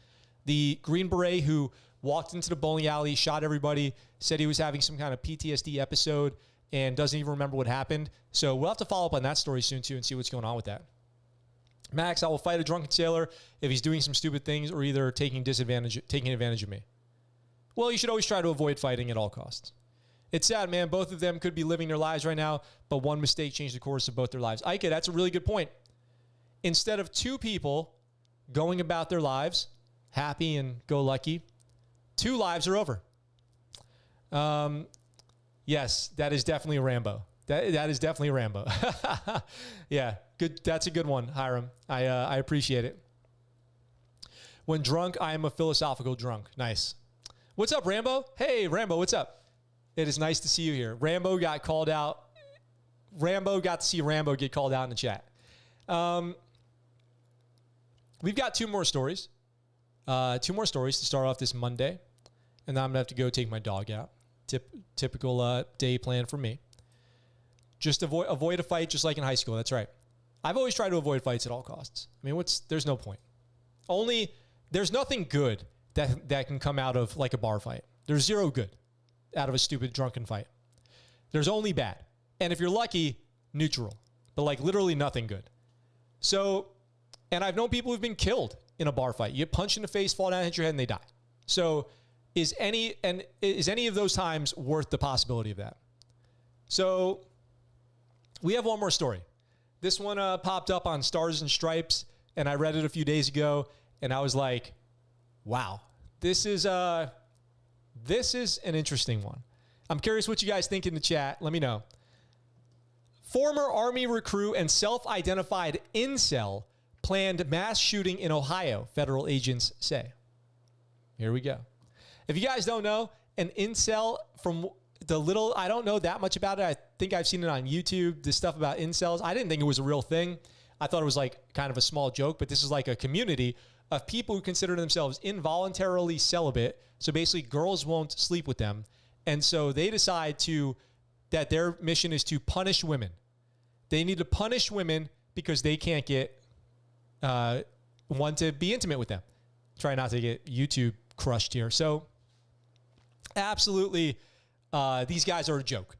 The Green Beret who walked into the bowling alley, shot everybody, said he was having some kind of PTSD episode and doesn't even remember what happened. So we'll have to follow up on that story soon, too, and see what's going on with that. Max, I will fight a drunken sailor if he's doing some stupid things or either taking advantage of me. Well, you should always try to avoid fighting at all costs. It's sad, man. Both of them could be living their lives right now, but one mistake changed the course of both their lives. Ike, that's a really good point. Instead of two people going about their lives, happy and go lucky, two lives are over. Yes, that is definitely a Rambo. That is definitely a Rambo. Yeah, good. That's a good one, Hiram. I appreciate it. When drunk, I am a philosophical drunk. Nice. What's up, Rambo? Hey, Rambo, what's up? It is nice to see you here. Rambo got called out. Rambo got to see Rambo get called out in the chat. We've got two more stories. Two more stories to start off this Monday. And then I'm going to have to go take my dog out. Typical day plan for me. Just avoid a fight just like in high school. That's right. I've always tried to avoid fights at all costs. I mean, there's no point. There's nothing good that can come out of like a bar fight. There's zero good out of a stupid drunken fight. There's only bad. And if you're lucky, neutral. But like literally nothing good. So, and I've known people who've been killed in a bar fight. You get punched in the face, fall down, hit your head, and they die. So is any of those times worth the possibility of that? So we have one more story. This one popped up on Stars and Stripes, and I read it a few days ago, and I was like, wow, this is an interesting one. I'm curious what you guys think in the chat. Let me know. Former Army recruit and self-identified incel planned mass shooting in Ohio, federal agents say. Here we go. If you guys don't know, an incel, from the little, I don't know that much about it. I think I've seen it on YouTube, this stuff about incels. I didn't think it was a real thing. I thought it was like kind of a small joke, but this is like a community of people who consider themselves involuntarily celibate. So basically girls won't sleep with them. And so they decide that their mission is to punish women. They need to punish women because they can't get one to be intimate with them. Try not to get YouTube crushed here. So absolutely, these guys are a joke.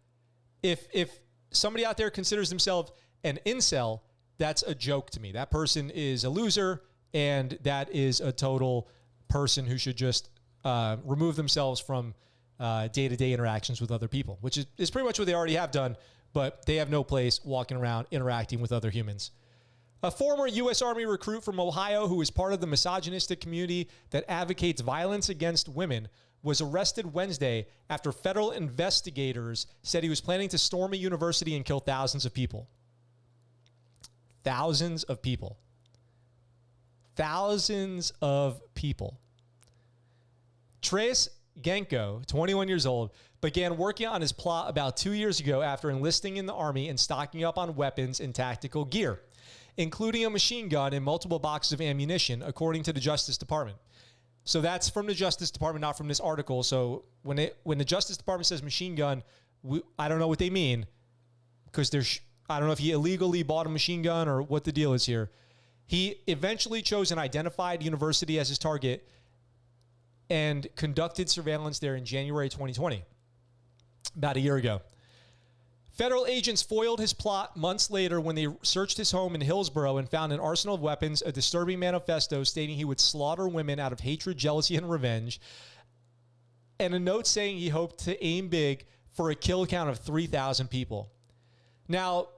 If somebody out there considers themselves an incel, that's a joke to me. That person is a loser, and that is a total person who should just remove themselves from day-to-day interactions with other people, which is pretty much what they already have done, but they have no place walking around interacting with other humans. A former U.S. Army recruit from Ohio who is part of the misogynistic community that advocates violence against women was arrested Wednesday after federal investigators said he was planning to storm a university and kill thousands of people. Thousands of people. Thousands of people. Trace Genko, 21 years old, began working on his plot about 2 years ago after enlisting in the Army and stocking up on weapons and tactical gear, including a machine gun and multiple boxes of ammunition, according to the Justice Department. So that's from the Justice Department, not from this article. So when the Justice Department says machine gun, I don't know what they mean, because I don't know if he illegally bought a machine gun or what the deal is here. He eventually chose an identified university as his target and conducted surveillance there in January 2020, about a year ago. Federal agents foiled his plot months later when they searched his home in Hillsborough and found an arsenal of weapons, a disturbing manifesto stating he would slaughter women out of hatred, jealousy, and revenge, and a note saying he hoped to aim big for a kill count of 3,000 people. Now,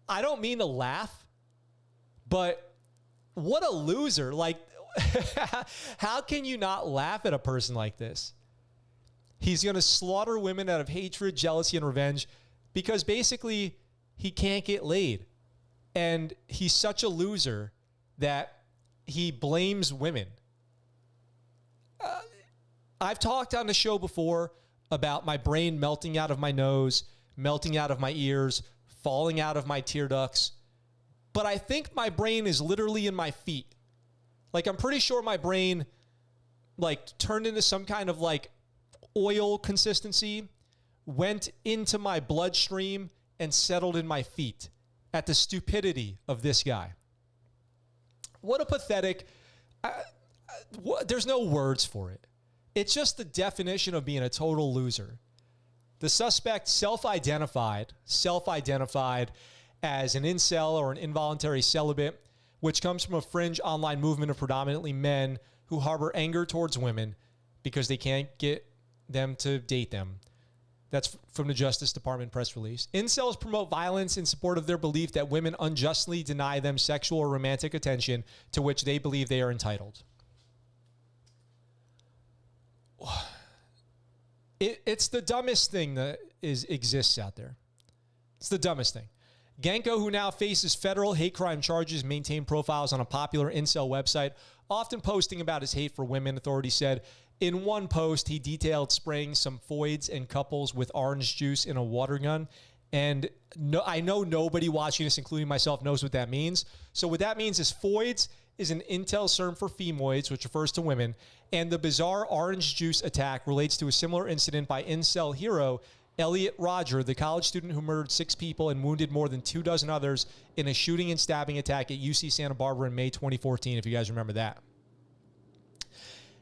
I don't mean to laugh, but what a loser. Like, how can you not laugh at a person like this? He's going to slaughter women out of hatred, jealousy, and revenge because basically he can't get laid. And he's such a loser that he blames women. I've talked on the show before about my brain melting out of my nose, melting out of my ears, falling out of my tear ducts. But I think my brain is literally in my feet. Like, I'm pretty sure my brain, like, turned into some kind of, like, oil consistency, went into my bloodstream, and settled in my feet at the stupidity of this guy. What a pathetic... there's no words for it. It's just the definition of being a total loser. The suspect self-identified as an incel or an involuntary celibate, which comes from a fringe online movement of predominantly men who harbor anger towards women because they can't get them to date them. That's from the Justice Department press release. Incels promote violence in support of their belief that women unjustly deny them sexual or romantic attention to which they believe they are entitled. It's the dumbest thing that exists out there. It's the dumbest thing. Genko, who now faces federal hate crime charges, maintained profiles on a popular incel website, often posting about his hate for women, authorities said. In one post, he detailed spraying some foids and couples with orange juice in a water gun. And I know nobody watching this, including myself, knows what that means. So what that means is foids is an intel term for femoids, which refers to women. And the bizarre orange juice attack relates to a similar incident by incel hero Elliot Rodger, the college student who murdered 6 people and wounded more than 24 others in a shooting and stabbing attack at UC Santa Barbara in May 2014, if you guys remember that.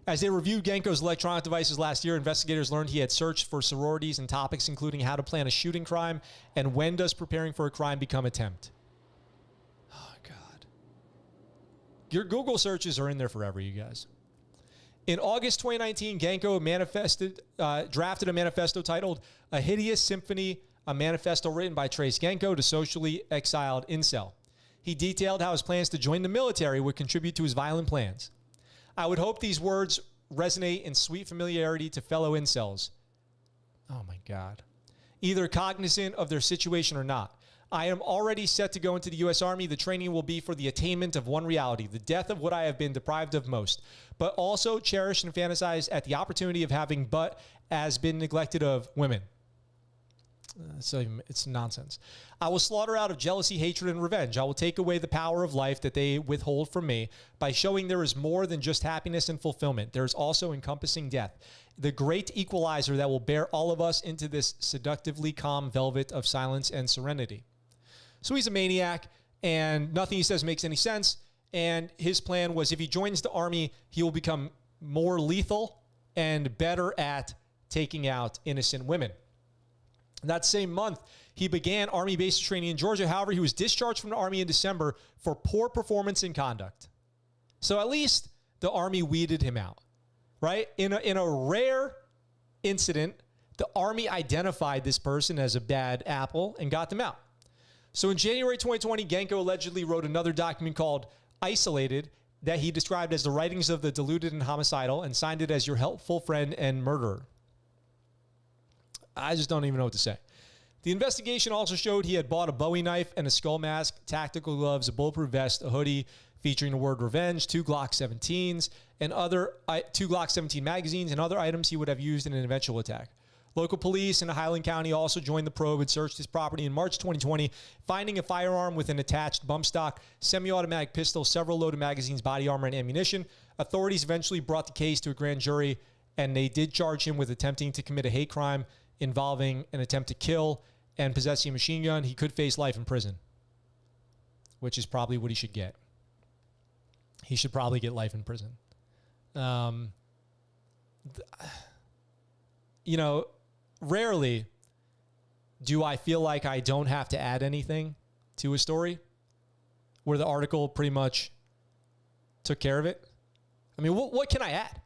As they reviewed Genko's electronic devices last year, investigators learned he had searched for sororities and topics including how to plan a shooting crime and when does preparing for a crime become attempt. Oh, God. Your Google searches are in there forever, you guys. In August 2019, Genko drafted a manifesto titled A Hideous Symphony, a manifesto written by Trace Genko to socially exiled incel. He detailed how his plans to join the military would contribute to his violent plans. I would hope these words resonate in sweet familiarity to fellow incels. Oh, my God. Either cognizant of their situation or not. I am already set to go into the U.S. Army. The training will be for the attainment of one reality, the death of what I have been deprived of most, but also cherish and fantasize at the opportunity of having but as been neglected of women. So it's nonsense. I will slaughter out of jealousy, hatred, and revenge. I will take away the power of life that they withhold from me by showing there is more than just happiness and fulfillment. There is also encompassing death, the great equalizer that will bear all of us into this seductively calm velvet of silence and serenity. So he's a maniac, and nothing he says makes any sense. And his plan was if he joins the Army, he will become more lethal and better at taking out innocent women. That same month, he began Army-based training in Georgia. However, he was discharged from the Army in December for poor performance and conduct. So at least the Army weeded him out, right? In a rare incident, the Army identified this person as a bad apple and got them out. So in January 2020, Genko allegedly wrote another document called Isolated that he described as the writings of the deluded and homicidal and signed it as your helpful friend and murderer. I just don't even know what to say. The investigation also showed he had bought a Bowie knife and a skull mask, tactical gloves, a bulletproof vest, a hoodie featuring the word revenge, 2 Glock 17s, and other 2 Glock 17 magazines and other items he would have used in an eventual attack. Local police in Highland County also joined the probe and searched his property in March 2020, finding a firearm with an attached bump stock, semi-automatic pistol, several loaded magazines, body armor, and ammunition. Authorities eventually brought the case to a grand jury, and they did charge him with attempting to commit a hate crime involving an attempt to kill and possessing a machine gun. He could face life in prison, which is probably what he should get. He should probably get life in prison. You know, rarely do I feel like I don't have to add anything to a story where the article pretty much took care of it. I mean, what can I add?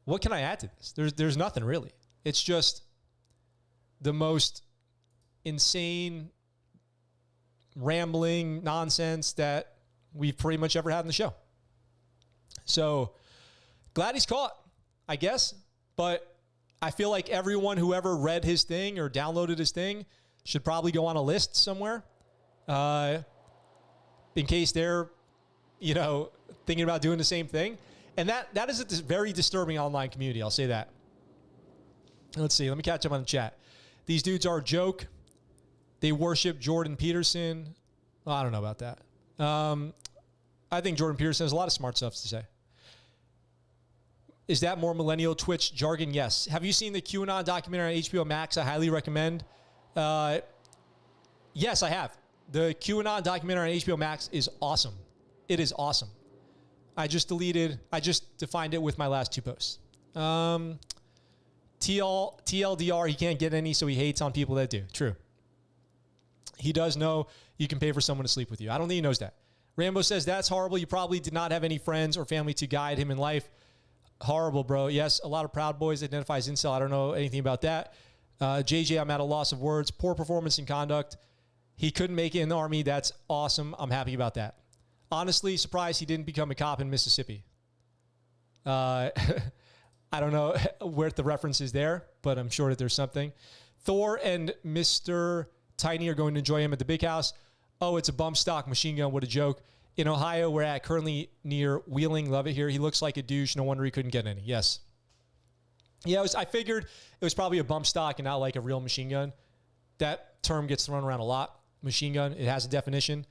What can I add to this? There's nothing really. It's just the most insane, rambling nonsense that we've pretty much ever had in the show. So glad he's caught, I guess. But I feel like everyone who ever read his thing or downloaded his thing should probably go on a list somewhere in case they're, you know, thinking about doing the same thing. And that is a very disturbing online community. I'll say that. Let's see. Let me catch up on the chat. These dudes are a joke. They worship Jordan Peterson. Well, I don't know about that. I think Jordan Peterson has a lot of smart stuff to say. Is that more millennial Twitch jargon? Yes. Have you seen the QAnon documentary on HBO Max? I highly recommend. Yes, I have. The QAnon documentary on HBO Max is awesome. It is awesome. I just defined it with my last 2 posts. TLDR, he can't get any, so he hates on people that do. True. He does know you can pay for someone to sleep with you. I don't think he knows that. Rambo says, that's horrible. You probably did not have any friends or family to guide him in life. Horrible, bro. Yes, a lot of Proud Boys identify as incel. I don't know anything about that. JJ, I'm at a loss of words. Poor performance and conduct. He couldn't make it in the Army. That's awesome. I'm happy about that. Honestly, surprised he didn't become a cop in Mississippi. I don't know where the reference is there, but I'm sure that there's something. Thor and Mr. Tiny are going to enjoy him at the big house. Oh, it's a bump stock machine gun. What a joke. In Ohio, we're at currently near Wheeling. Love it here. He looks like a douche. No wonder he couldn't get any. Yes. Yeah, I figured it was probably a bump stock and not like a real machine gun. That term gets thrown around a lot. Machine gun. It has a definition.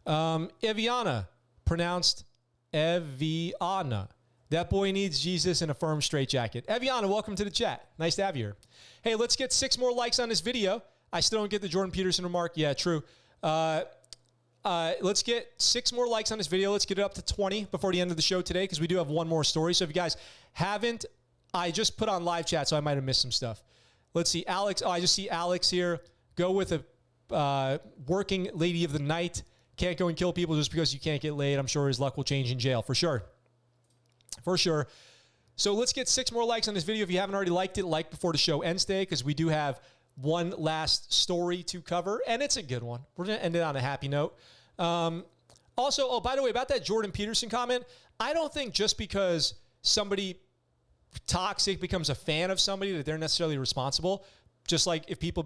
Eviana, pronounced Eviana. That boy needs Jesus in a firm straitjacket. Eviana, welcome to the chat. Nice to have you here. Hey, let's get 6 more likes on this video. I still don't get the Jordan Peterson remark. Yeah, true. Let's get 6 more likes on this video. Let's get it up to 20 before the end of the show today because we do have one more story. So if you guys haven't, I just put on live chat, so I might have missed some stuff. Let's see. Alex. Oh, I just see Alex here. Go with a working lady of the night. Can't go and kill people just because you can't get laid. I'm sure his luck will change in jail for sure. For sure. So let's get 6 more likes on this video. If you haven't already liked it, like before the show ends today because we do have one last story to cover, and it's a good one. We're going to end it on a happy note. Also, oh, by the way, about that Jordan Peterson comment, I don't think just because somebody toxic becomes a fan of somebody that they're necessarily responsible. Just like if people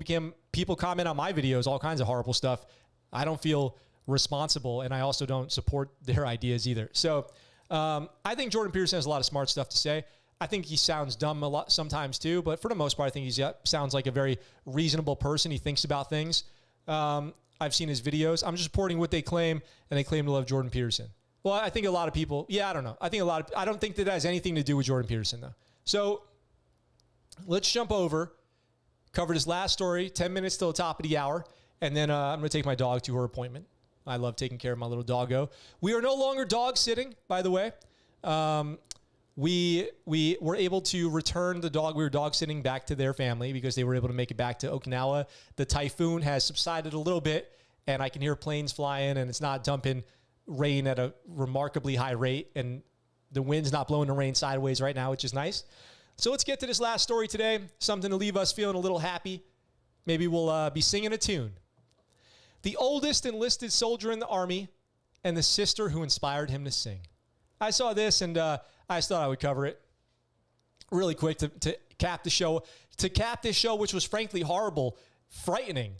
comment on my videos, all kinds of horrible stuff, I don't feel responsible, and I also don't support their ideas either. So I think Jordan Peterson has a lot of smart stuff to say. I think he sounds dumb a lot sometimes too, but for the most part, I think he sounds like a very reasonable person. He thinks about things. I've seen his videos. I'm just reporting what they claim, and they claim to love Jordan Peterson. Well, I think a lot of people, yeah, I don't know. I don't think that has anything to do with Jordan Peterson, though. So let's jump over, cover this last story, 10 minutes till the top of the hour, and then I'm going to take my dog to her appointment. I love taking care of my little doggo. We are no longer dog sitting, by the way. We were able to return the dog. We were dog sitting back to their family because they were able to make it back to Okinawa. The typhoon has subsided a little bit, and I can hear planes flying, and it's not dumping rain at a remarkably high rate, and the wind's not blowing the rain sideways right now, which is nice. So let's get to this last story today, something to leave us feeling a little happy. Maybe we'll be singing a tune. the oldest enlisted soldier in the Army, and the sister who inspired him to sing. I saw this, and I just thought I would cover it really quick to cap the show. To cap this show, which was frankly horrible, frightening,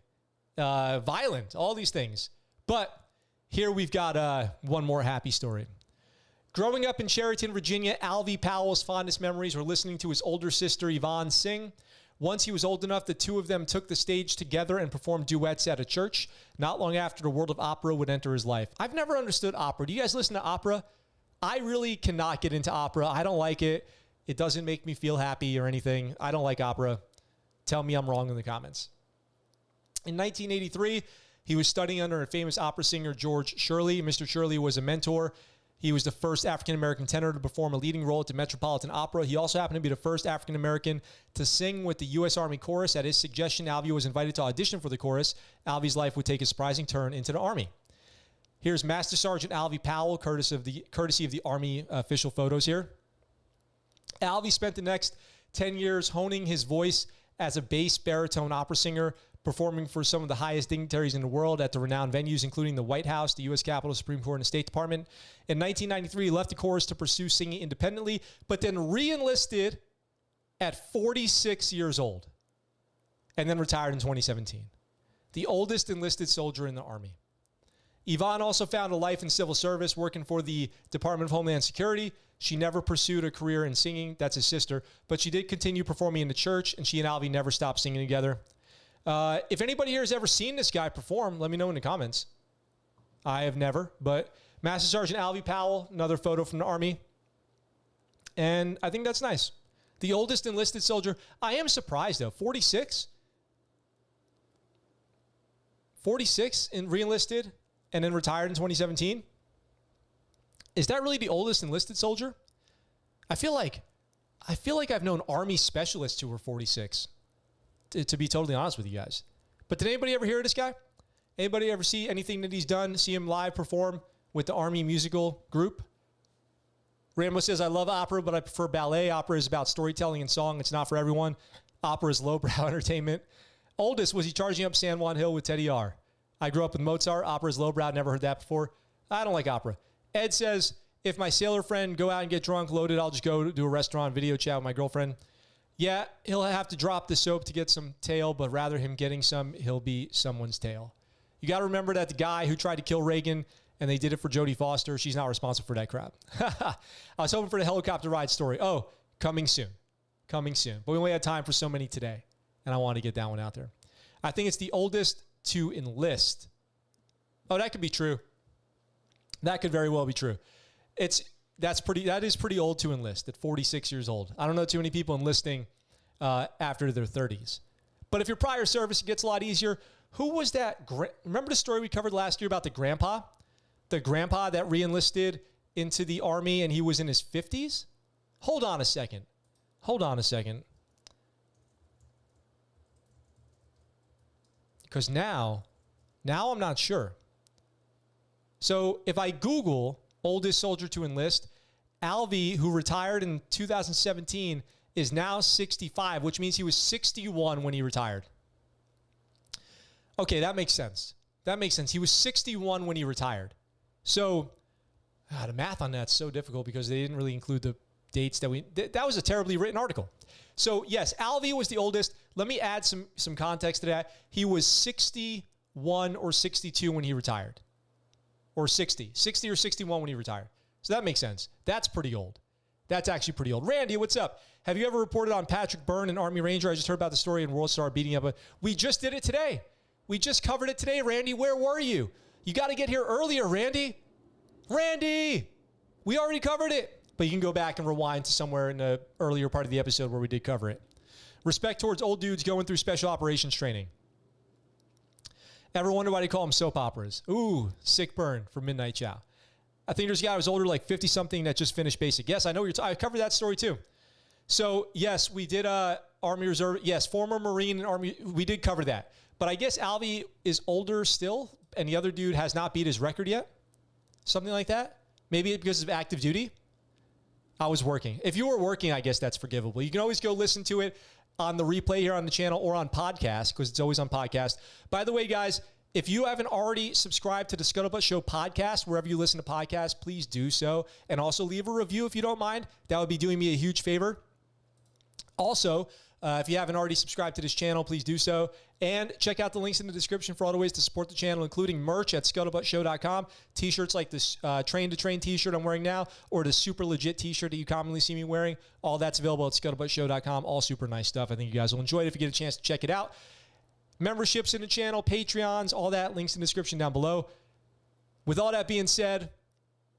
violent, all these things. But here we've got one more happy story. Growing up in Chariton, Virginia, Alvy Powell's fondest memories were listening to his older sister, Yvonne, sing. Once he was old enough, the two of them took the stage together and performed duets at a church. Not long after, the world of opera would enter his life. I've never understood opera. Do you guys listen to opera? I really cannot get into opera. I don't like it. It doesn't make me feel happy or anything. I don't like opera. Tell me I'm wrong in the comments. In 1983, he was studying under a famous opera singer, George Shirley. Mr. Shirley was a mentor. He was the first African-American tenor to perform a leading role at the Metropolitan Opera. He also happened to be the first African-American to sing with the U.S. Army Chorus. At his suggestion, Alvy was invited to audition for the chorus. Alvy's life would take a surprising turn into the Army. Here's Master Sergeant Alvy Powell, courtesy of the Army official photos here. Alvy spent the next 10 years honing his voice as a bass baritone opera singer, performing for some of the highest dignitaries in the world at the renowned venues, including the White House, the U.S. Capitol, Supreme Court, and the State Department. In 1993, he left the chorus to pursue singing independently, but then re-enlisted at 46 years old, and then retired in 2017. The oldest enlisted soldier in the Army. Yvonne also found a life in civil service, working for the Department of Homeland Security. She never pursued a career in singing. That's his sister. But she did continue performing in the church, and she and Alvy never stopped singing together. If anybody here has ever seen this guy perform, let me know in the comments. I have never, but Master Sergeant Alvy Powell, another photo from the Army. And I think that's nice. The oldest enlisted soldier. I am surprised, though. 46? 46 and re-enlisted and then retired in 2017? Is that really the oldest enlisted soldier? I feel like I've known Army specialists who were 46, to be totally honest with you guys. But did anybody ever hear of this guy? Anybody ever see anything that he's done, see him live perform with the Army musical group? Rambo says, I love opera, but I prefer ballet. Opera is about storytelling and song. It's not for everyone. Opera is lowbrow entertainment. Oldest, was he charging up San Juan Hill with Teddy R? I grew up with Mozart. Opera is lowbrow. Never heard that before. I don't like opera. Ed says, if my sailor friend go out and get drunk, loaded, I'll just go to a restaurant, video chat with my girlfriend. Yeah, he'll have to drop the soap to get some tail, but rather him getting some, he'll be someone's tail. You got to remember that the guy who tried to kill Reagan, and they did it for Jodie Foster, she's not responsible for that crap. I was hoping for the helicopter ride story. Oh, coming soon. Coming soon. But we only had time for so many today, and I want to get that one out there. I think it's the oldest to enlist. Oh, that could be true. That could very well be true. That is pretty old to enlist at 46 years old. I don't know too many people enlisting after their 30s. But if you're prior service, it gets a lot easier. Who was that? Remember the story we covered last year about the grandpa? The grandpa that re-enlisted into the Army and he was in his 50s? Hold on a second. Because now I'm not sure. So if I Google oldest soldier to enlist, Alvy, who retired in 2017, is now 65, which means he was 61 when he retired. Okay, that makes sense. He was 61 when he retired. So the math on that's so difficult because they didn't really include the dates that was a terribly written article. So yes, Alvy was the oldest. Let me add some context to that. He was 61 or 62 when he retired. Or 60 or 61 when he retired. So that makes sense. That's pretty old. That's actually pretty old. Randy, what's up? Have you ever reported on Patrick Byrne, an Army Ranger? I just heard about the story in World Star beating up. We just did it today. We just covered it today, Randy. Where were you? You got to get here earlier, Randy. Randy! We already covered it. But you can go back and rewind to somewhere in the earlier part of the episode where we did cover it. Respect towards old dudes going through special operations training. Ever wonder why they call them soap operas? Ooh, sick burn for Midnight Chow. I think there's a guy who was older, like 50-something, that just finished basic. Yes, I know I covered that story too. So, yes, we did Army Reserve. Yes, former Marine and Army. We did cover that. But I guess Alvy is older still, and the other dude has not beat his record yet. Something like that. Maybe because of active duty. I was working. If you were working, I guess that's forgivable. You can always go listen to it on the replay here on the channel or on podcast, because it's always on podcast. By the way, guys, If you haven't already subscribed to the ScuttleButt Show podcast, wherever you listen to podcasts, please do so. And also leave a review if you don't mind. That would be doing me a huge favor. Also, if you haven't already subscribed to this channel, please do so. And check out the links in the description for all the ways to support the channel, including merch at ScuttleButtShow.com. T-shirts like this Train to Train t-shirt I'm wearing now, or the super legit t-shirt that you commonly see me wearing. All that's available at ScuttleButtShow.com. All super nice stuff. I think you guys will enjoy it if you get a chance to check it out. Memberships in the channel, Patreons, all that, links in the description down below. With all that being said,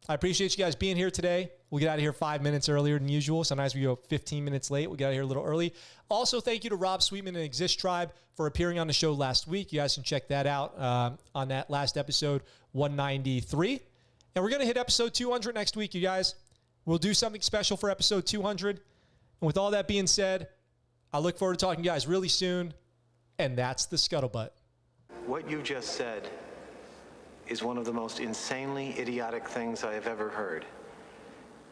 I appreciate you guys being here today. We'll get out of here 5 minutes earlier than usual. Sometimes we go 15 minutes late. We'll get out of here a little early. Also, thank you to Rob Sweetman and Exist Tribe for appearing on the show last week. You guys can check that out on that last episode, 193. And we're going to hit episode 200 next week, you guys. We'll do something special for episode 200. And with all that being said, I look forward to talking to you guys really soon. And that's the Scuttlebutt. What you just said is one of the most insanely idiotic things I have ever heard.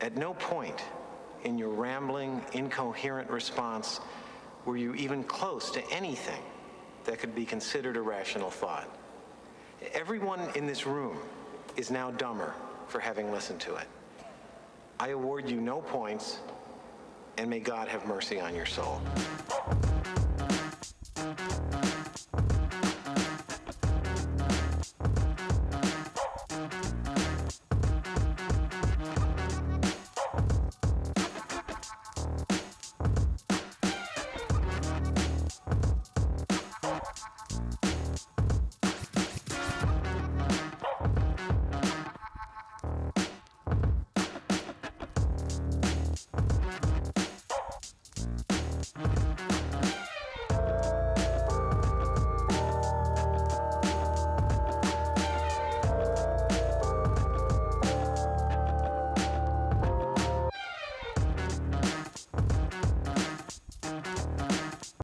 At no point in your rambling, incoherent response were you even close to anything that could be considered a rational thought. Everyone in this room is now dumber for having listened to it. I award you no points, and may God have mercy on your soul.